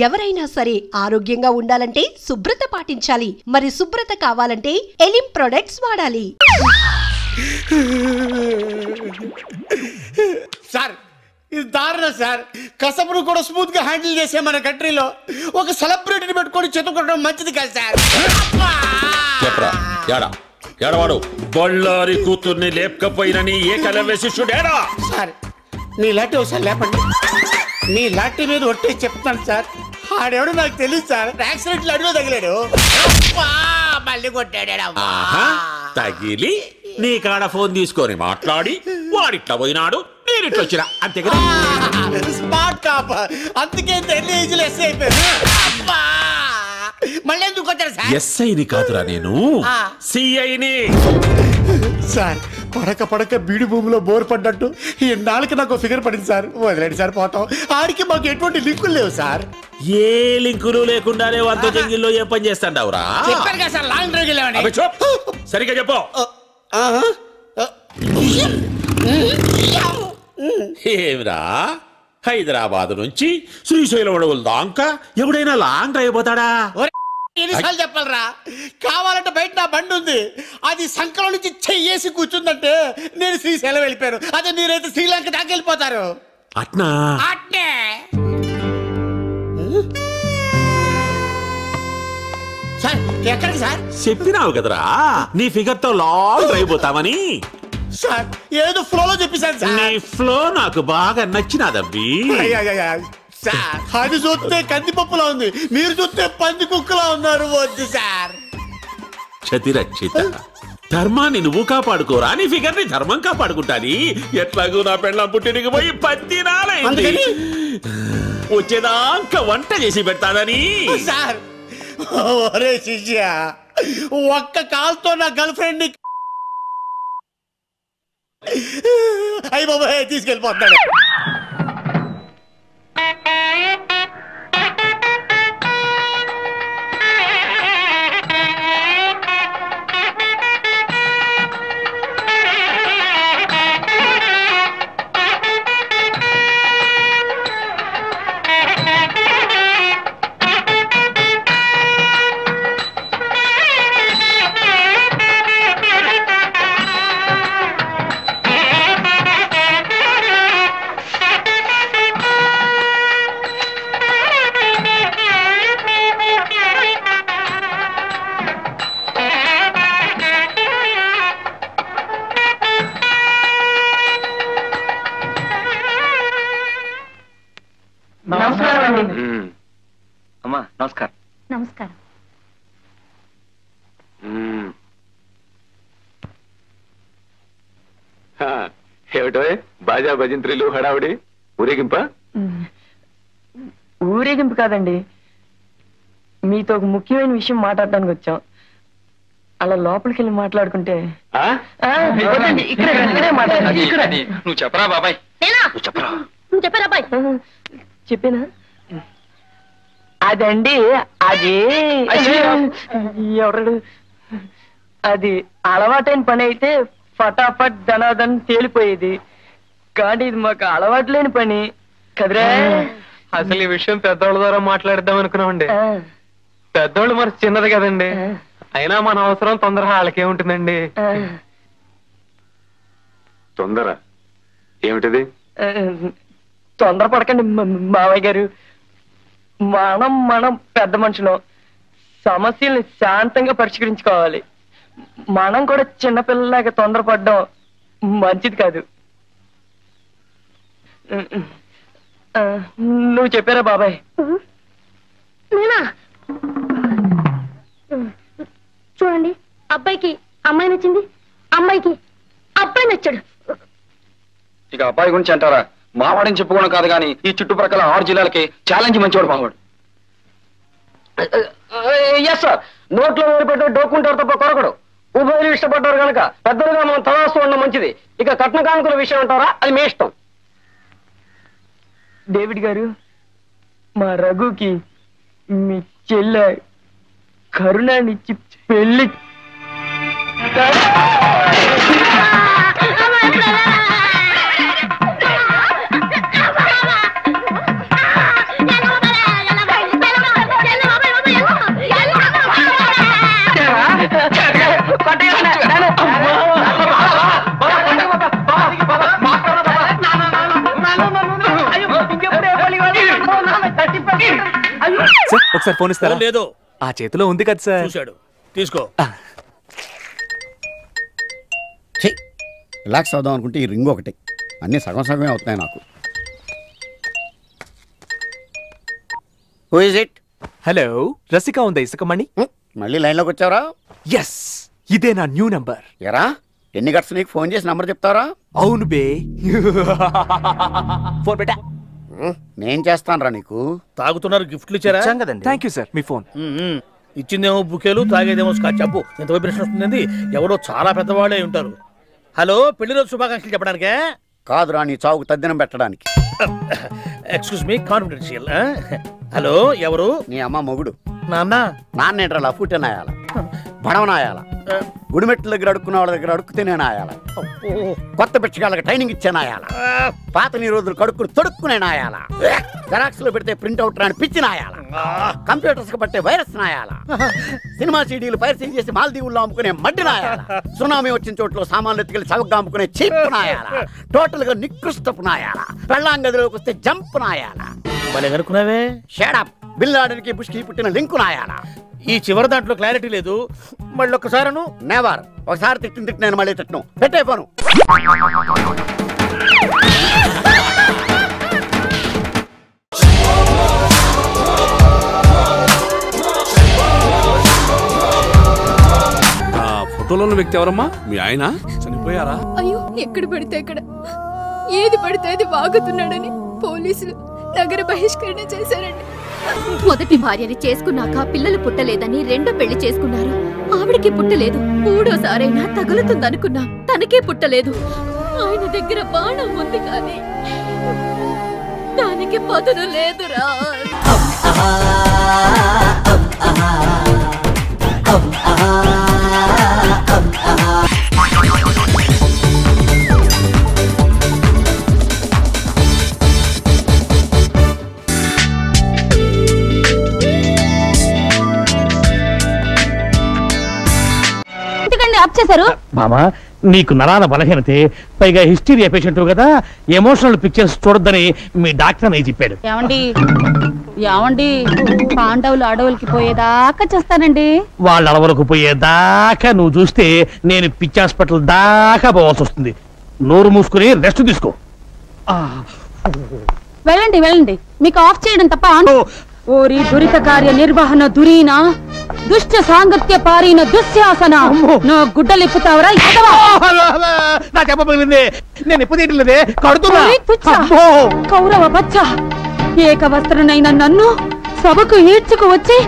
ఎవరైనా సరే ఆరోగ్యంగా ఉండాలంటే శుభ్రత పాటించాలి. మరి శుభ్రత కావాలంటే ఎలిం ప్రొడక్ట్స్ వాడాలి. సార్ ఇది దారుణం సార్. కసపును కూడా స్మూత్ గా హ్యాండిల్ చేసే మన కంట్రీలో ఒక సెలబ్రిటీని పెట్టుకొని చెతుకోవడం మంచిది కాదు సార్. ఎడవాడు బళ్ళారి కూతుర్ని లేపకపోయినని ఏకలవ్య శిష్యుడేరా? సార్ నీ లాంటి ఒకసారి లేపండి. నీ లాంటి మీద ఒట్టే చెప్తాను సార్. ఆడెవడో నాకు తెలియదు సార్. యాక్సిడెంట్లు అడిగో తగిలాడు. మళ్ళీ కొట్టాడు. తగిలి నీ కాడ ఫోన్ తీసుకొని మాట్లాడి వాడిట్లా పోయినాడు, నేనిట్లా వచ్చినా అంతే కదా. Smart cop. అందుకే ఎన్ని ఏజ్లు ఎస్ఐ అయిపోయారు. మళ్ళీ ఎందుకు వచ్చారు సార్? ఎస్ఐని కాదురా నేను, సిఐని. సార్ పడక బీడి భూమిలో బోర్ పడ్డట్టు ఈ నాలుగు నాకు ఫిగర్ పడింది సార్. వదిలేండి సార్, పోతాం. ఆడికి మాకు ఎటువంటి లింకులు లేవు సార్. ఏ లింకులు లేకుండానే వంద జంగిల్లో ఏ పని చేస్తాండావురా? చెప్పారు కదా సార్, లాంగ్ డ్రైవ్ వెళ్ళామని. సరిగ్గా చెప్పు. ఏమిరా, హైదరాబాద్ నుంచి శ్రీశైలం అడవుల దాకా ఎవడైనా లాంగ్ డ్రైవ్ పోతాడా? ఎన్నిసార్లు చెప్పాలరా? కావాలంటే బయట నా బండి ఉంది, అది సంకలం నుంచి చెయ్యేసి కూర్చుందంటే నేను శ్రీశైలం వెళ్ళిపోయాను. అదే మీరైతే శ్రీలంక దాకా వెళ్ళిపోతారు. అట్నా? అట్నే. సార్ ఎక్కడికి సార్? చెప్పినావు కదరా నీ ఫిగర్ తో లాంగ్ డ్రైవ్ పోతామని. సార్ ఏదో ఫ్లోలో చెప్పేశాను సార్. నీ ఫ్లో నాకు బాగా నచ్చినాదబ్బి. సార్ అది చూస్తే కందిపప్పులా ఉంది, మీరు చూస్తే పంది కుక్కలా ఉన్నారు. వద్దు సార్. క్షతిరక్షిత, ధర్మాన్ని నువ్వు కాపాడుకోరా, నీ ఫిగర్ ని ధర్మం కాపాడుకుంటాది. ఎట్లాగూ నా పెళ్ళం పుట్టినకి పోయి 10 నాలైంది. వచ్చేదాకా వంట చేసి పెడతాడని. సార్ ఒరే శిష్య, ఒక్క కాల్తో నా గర్ల్ ఫ్రెండ్ ని అయ్యి బాబాయ్ తీసుకెళ్ళిపోతాడు. అమ్మా నమస్కారం. నమస్కారం. ఏమిటో బాజా భజంత్రులు హడావుడి ఊరేగింప? ఊరేగింపు కాదండి, మీతో ఒక ముఖ్యమైన విషయం మాట్లాడడానికి వచ్చాం. అలా లోపలికి వెళ్ళి మాట్లాడుకుంటే. నువ్వు చెప్పరా బాబాయ్? చెప్పారా బాయ్? చెప్పేనా? అదండి, అది ఎవరు, అది అలవాటైన పని అయితే ఫటాఫట్ ధనాధన్ తేలిపోయేది. కానీ ఇది మాకు అలవాటు లేని పని కదరా. అసలు ఈ విషయం పెద్దోళ్ళ ద్వారా మాట్లాడిద్దాం అనుకున్నామండి. పెద్దోళ్ళు మరి చిన్నది కదండి, అయినా మన అవసరం తొందర వాళ్ళకే ఉంటుందండి. తొందర ఏమిటిది? తొందరపడకండి మావయ్య గారు. మనం పెద్ద మనుషులం, సమస్యల్ని శాంతంగా పరిష్కరించుకోవాలి. మనం కూడా చిన్నపిల్లలాగా తొందరపడడం మంచిది కాదు. నువ్వు చెప్పారా బాబాయ్? నేనా? చూడండి, అబ్బాయికి అమ్మాయి నచ్చింది, అమ్మాయికి అబ్బాయి నచ్చాడు. ఇక అబ్బాయి గురించి అంటారా? మావాడని చెప్పుకోవడం కాదు కానీ ఈ చుట్టుపక్కల 6 జిల్లాలకి ఛాలెంజ్ మంచివాడు మావాడు. ఎస్ సార్, నోట్లో వేరుపెట్టే డోక్కుంటారు తప్ప కొరకడు. ఉభయలు ఇష్టపడ్డారు కనుక పెద్దలుగా మనం తలాస్తూ ఉండడం మంచిది. ఇక కట్న కానుకల విషయం అంటారా, అది మీ ఇష్టం. డేవిడ్ గారు, మా రఘుకి మీ చెల్లె కరుణానిచ్చి పెళ్లి. సార్ ఒకసారి ఫోన్ ఇస్తారా? లేదు, ఆ చేతిలో ఉంది కదా సార్. చూశాడు, తీసుకో. రిలాక్స్ అవుదాం అనుకుంటే ఈ రింగ్ ఒకటి, అన్నీ సగం సగమే అవుతున్నాయి నాకు. Who is it? హలో, రసిక ఉందా ఇసుకమణి? మళ్ళీ లైన్లోకి వచ్చావరా? ఎస్, ఇదే నా న్యూ నంబర్. ఎరా ఎన్ని గట్స్ నీకు ఫోన్ చేసి నంబర్ చెప్తారా? అవును బే. ఫోన్ పెట్టా. నేను చేస్తాను రా నీకు. తాగుతున్నారు, గిఫ్ట్లు ఇచ్చారా? Thank you sir. మీ ఫోన్ ఇచ్చిందేమో బుకేలు, తాగేదేమో స్కాచ్. చెప్పు, ఎంత వైబ్రేషన్ వస్తుంది? ఎవరో చాలా పెద్దవాళ్ళే ఉంటారు. హలో, పెళ్లి రోజు శుభాకాంక్షలు చెప్పడానికే? కాదురా, నీ చావుకు తద్దినం పెట్టడానికి. Excuse me, confidential. హలో, ఎవరు? నీ అమ్మ మొగుడు. నాన్న? నాన్నేంట్రా లఫూటే నాయాల, బడవనాయాల, గుడిమెట్ల దగ్గర అడుక్కున్న వాళ్ళ దగ్గర అడుక్కుతే నేను ఆయాల, కొత్త పిచ్చగాళ్ళకి ట్రైనింగ్ ఇచ్చే నాయాల, పాత నీ రోజులు కడుక్కుని తొడుక్కునే నాయాల, జెరాక్స్ లో పెడితే ప్రింట్అవుట్ రాని పిచ్చి నాయాల, కంప్యూటర్స్ కి పట్టే వైరస్ నాయాల, సినిమా సీడీలు పైరసీ చేసి మాల్దీవుల్లో అమ్ముకునే మడ్డి నాయాల, సునామీ వచ్చిన చోట్ల సామాన్లు ఎత్తుకెళ్ళి చవకగా అమ్ముకునే చీప్ నాయాల, టోటల్ గా నికృష్టపు నాయాల, పెళ్ళాం గదిలోకి వస్తే జంప్ నాయాల. భలే కనుక్కున్నావే. షేడప్, బిల్ లాడెన్కి బుష్కి పుట్టిన లింకు నాయాల. ఈ చివరి దాంట్లో క్లారిటీ లేదు, మళ్ళీ ఒక్కసారి నెవర్. ఒకసారి తిట్టిన నేను మళ్ళీ తిట్టను. పెట్టే ఫోను. ఫోటోలో ఉన్న వ్యక్తి ఎవరమ్మా? మీ ఆయన చనిపోయారా? అయ్యో, ఎక్కడ పడితే అక్కడ ఏది పడితే అది వాగుతున్నాడని పోలీసులు నగర బహిష్కరణ చేశారండి. మొదటి భార్యని చేసుకున్నాక పిల్లలు పుట్టలేదని రెండో పెళ్లి చేసుకున్నారు. ఆవిడికి పుట్టలేదు. మూడోసారైనా తగులుతుందనుకున్నా, తనకే పుట్టలేదు. ఆయన దగ్గర బాణం ఉంది కానీ దానికి పదును లేదురా. మామా, నీకు నరాల బలహీనతే, పైగా హిస్టీరియా పేషెంట్ కదా, ఎమోషనల్ పిక్చర్స్ చూడొద్దని మీ డాక్టర్ అని చెప్పాడు. ఏమండి పాండవులు అడవులకి పోయేదాకా చేస్తానండి. వాళ్ళ అడవులకు పోయేదాకా నువ్వు చూస్తే నేను పిచ్చి హాస్పిటల్ దాకా పోవాల్సి వస్తుంది. నోరు మూసుకుని రెస్ట్ తీసుకో. వెళ్ళండి వెళ్ళండి, మీకు ఆఫ్ చేయడం తప్ప. ఓరి దురిత కార్య నిర్వహణ దురీనా, దుష్ట సాంగత్య పారీన దుశ్శాసన. నా గుడ్డలిప్పుతావరా? నా చెప్పబోయింది నేను ఎప్పుడు తీయట్లేదే, కౌరవ బచ్చ, ఏక వస్త్రనైన నన్ను సభకు ఈడ్చుకు వచ్చి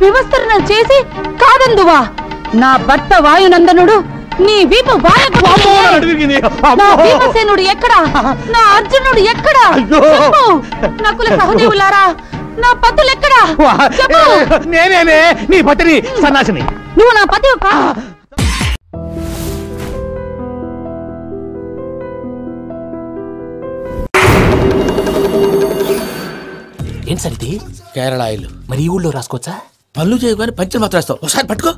వివస్త్రణ చేసి కాదందువా? నా భర్త వాయునందనుడు నీ వీపు నా భీమసేనుడు ఎక్కడా? నా అర్జునుడు ఎక్కడా? నకుల సహదేవులారా, నా పతులు ఎక్కడా? నేనే నీ పతిని, సన్నాసిని. నువ్వు నా పతి. ఏం సరిది? కేరళ ఆయిల్. మరి ఈ ఊళ్ళో రాసుకోవచ్చా? పళ్ళు చేయగానే పంచలు మాత్రం వేస్తావు. ఒకసారి పట్టుకో.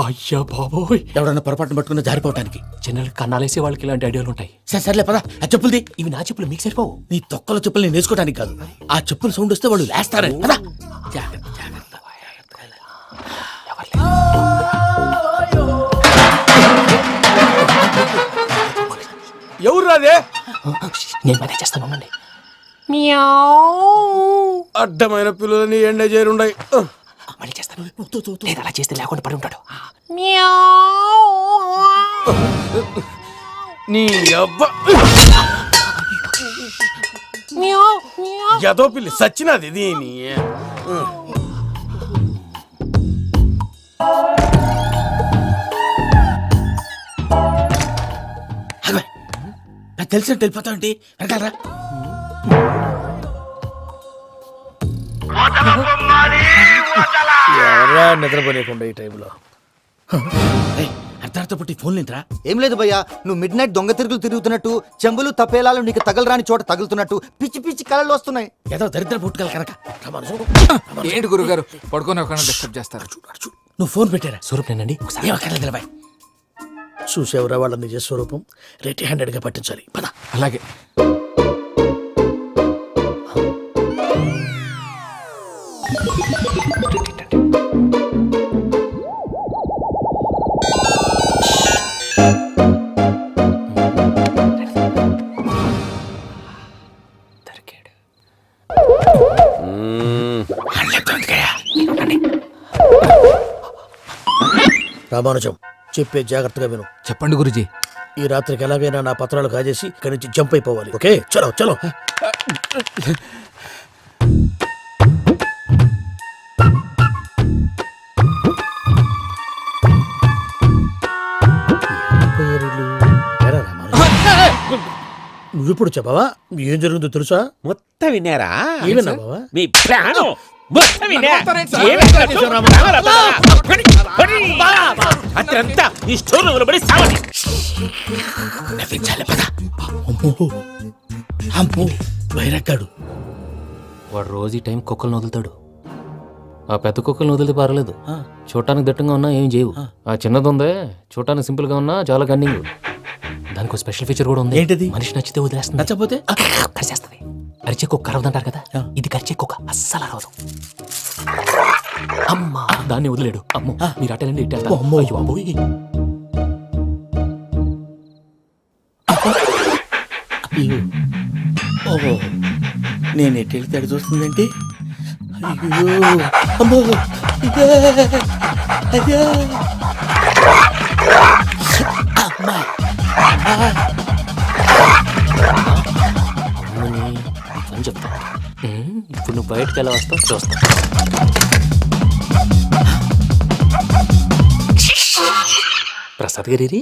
అయ్యా బాబోయ్, ఎవడన్నా పొరపాటున పట్టుకున్న జారిపోవటానికి. జనరల్ కన్నాలేసే వాళ్ళకి ఇలాంటి ఐడియాలు ఉంటాయి. సర్లే పదా, ఆ చెప్పులది. ఇవి నా చెప్పులు, మీకు సరిపోవు. నీ తొక్కల చెప్పులు నేను వేసుకోవడానికి కాదు, ఆ చెప్పులు సౌండ్ వస్తే వాళ్ళు లేస్తారని. పదా, జాగ్రత్త జాగ్రత్త. ఎవరు రాదే? నేను మేనేజ్ చేస్తాను, ఉండండి. అడ్డమైన పిల్లలని ఎండ చేరుండయి. మళ్ళీ చేస్తాను. నేను అలా చేస్తే లేకుండా పడి ఉంటాడు. నీ అబ్బా ఎదో పిల్లి సచ్చినది దీని. తెలిసినట్టు వెళ్ళిపోతావుంటి, వెనకాలరా. ఎవరా నిద్రపోలేకుండా ఈ టైంలో? అర్ధార్థ పుట్టి ఫోన్ లేంట్రా. ఏం లేదు భయ్యా, నువ్వు మిడ్ నైట్ దొంగ తిరుగుతున్నట్టు, చెంబులు తపేలాలు నీకు తగలరాని చోట తగులుతున్నట్టు పిచ్చి పిచ్చి కళలు వస్తున్నాయి. ఏదో దరిద్ర పుట్టుకల కనుక. ఏంటి గురుగారు పడుకొని ఒక డిస్టర్బ్ చేస్తారు? నువ్వు ఫోన్ పెట్టారా? స్వరూపేనండి. చూసేవరా వాళ్ళ నిజ స్వరూపం. రెడీ హ్యాండెడ్ గా పట్టించాలి. పద. అలాగే. రామానుజం చెప్పే జాగ్రత్తగా విను. చెప్పండి గురుజీ. ఈ రాత్రికి ఎలాగైనా నా పత్రాలు కాజేసి ఇక్కడి నుంచి జంప్ అయిపోవాలి. ఓకే, చలో చలో. నువ్విప్పుడు చెప్పవా ఏం జరుగుతుందో తెలుసా? మొత్తం విన్నారా? ఏమన్నా బావా? మీ ప్రాణం అత్రంతా ఈ స్టోర్ లో పడి సావని. బైరక్కాడు వాడు రోజు ఈ టైం కుక్కలను వదులుతాడు. ఆ పెద్ద కుక్కలను వదిలితే పర్లేదు, చూడటానికి దట్టంగా ఉన్నా ఏం చేయవు. ఆ చిన్నది ఉందే చూడటానికి సింపుల్ గా ఉన్నా చాలా కన్నింగ్. దానికి స్పెషల్ ఫీచర్ కూడా ఉంది. ఏంటిది? మనిషి నచ్చితే వదిలేస్తుంది, నచ్చపోతే కరిచేస్తుంది. అరిచే కుక్క అరవదంటారు కదా, ఇది కరిచే కుక్క అస్సలు అరవదు. అమ్మా దాన్ని వదిలేడు. అమ్మో మీరు అటెండి ఇట్టే ఓహో నేను ఎటు వెళ్తే అటు చూస్తుందంటే అయ్యో అమ్మో అయ్యో అమ్మా అని చెప్తా. ఇప్పుడు నువ్వు బయటకు ఎలా వస్తావు చూస్తా. ప్రసాద్ గారి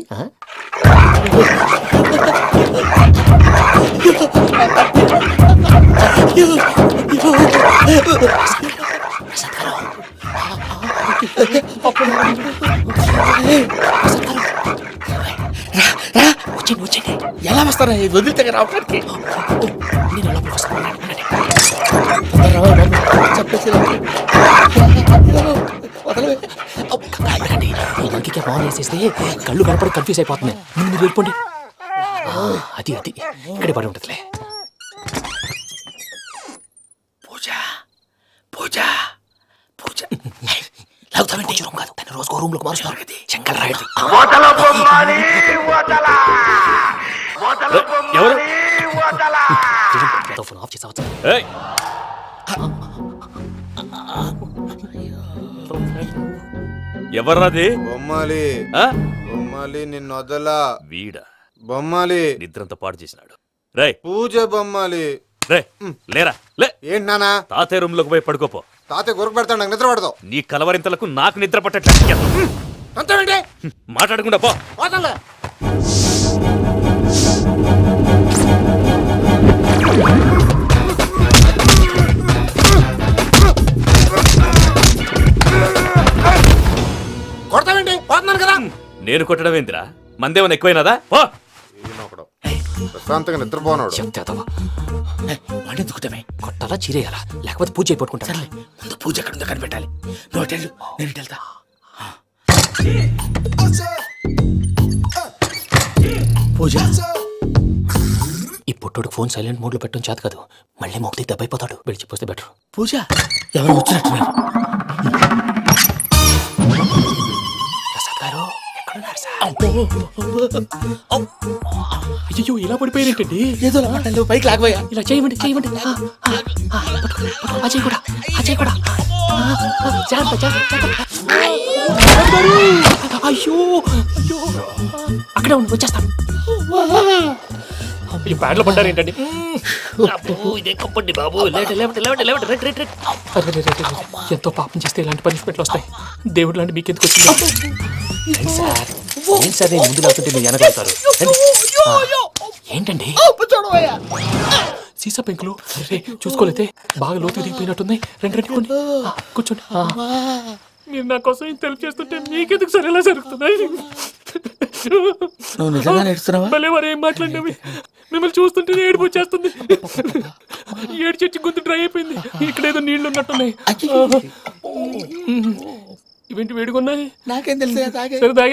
వచ్చండి. ఎలా వస్తారా వదిలితే రావడానికి? ఈ మంకికి ఫోన్ వేసేస్తే కళ్ళు కనపడి కన్ఫ్యూజ్ అయిపోతున్నాయి. మీరు వెళ్ళిపోండి. అది అది ఇక్కడే పడి ఉంటుందిలే. పూజ పూజ పూజ లాగుతామంటే రూమ్ కాదు, తను రోజుకో రూమ్ లోకి మారుస్తున్నారు కదా. శంకర్ రాయుడు ఫోన్ ఆఫ్ చేసావచ్చు. ఎవర్రాది? బొమ్మాలి. బొమ్మాలి నిన్ను వదలా. వీడా బొమ్మాలి నిద్రంతా పాడు చేసినాడు. రే పూజ బొమ్మాలి. రే లేరా లే. ఏంటి నానా? తాతయ్య రూమ్ లోకి పోయి పడుకోపో. తాతయ్య గురకు పెడతాడు, నాకు నిద్ర పడతావు. నీ కలవరింతలకు నాకు నిద్ర పట్టట్లేదు. మాట్లాడకుండా పో. కొడతావేంటి? పోతున్నాను కదా. నేను కొట్టడం ఏంటిరా? మందేమన్నా ఎక్కువైనదా? పో. ప్రశాంతంగా నిద్రపోనాడు. కొట్టాలా చీరేయాలా లేకపోతే పూజ అయిపోట్టుకుంటా. సర్లే ముందు పూజ ఎక్కడ ఉందో కనిపెట్టాలి. నువ్వు అటెళ్ళు, నేను ఇటు వెళ్తా. పూజ ఈ పుట్టోడికి ఫోన్ సైలెంట్ మోడ్ లో పెట్టడం చేత కాదు. మళ్ళీ మొక్కి దెబ్బైపోతాడు. విడిచిపోతే బెటర్. పూజ ఎవరు వచ్చినట్టున్నారు? ప్రసాద్ గారు ఎక్కడున్నారు సార్? అయ్యో ఇలా పడిపోయినట్టండి. ఏదో మాటలు పైకి లాగబోయా. ఇలా చేయమండి చేయమండి. అజయ్ కూడా అజయ్ కూడా అయ్యో అయ్యో అక్కడే ఉండి వచ్చేస్తాను. ఈ బ్యాడ్లో పడ్డారు ఏంటండి? ఇదే కప్పండి బాబు. ఎంతో పాపం చేస్తే ఇలాంటి పనిష్మెంట్లు వస్తాయి. దేవుడు లాంటి మీకెందుకు వచ్చింది? ఏం సార్ నేను ముందు లేకుంటే మీరు వెనకాడతారు. ఏంటండి సీసా పెంకులు చూసుకోలేతే బాగా లోతు దిగిపోయినట్టున్నాయి. రెండు కూర్చోండి. మీరు నా కోసం ఇంత హెల్ప్ చేస్తుంటే మీకెందుకు సరే ఎలా జరుగుతున్నాయి? నువ్వు నిజంగా నేర్చుతున్నావా? భలే మరి ఏం మాట్లాడినవి. మిమ్మల్ని చూస్తుంటే ఏడుపు వచ్చేస్తుంది. ఏడు చెట్టు గొంతు డ్రై అయిపోయింది. ఇక్కడ ఏదో నీళ్లు ఉన్నట్టున్నాయి. ఇవేంటి వేడిగా ఉన్నాయి? నాకేం తెలుసు.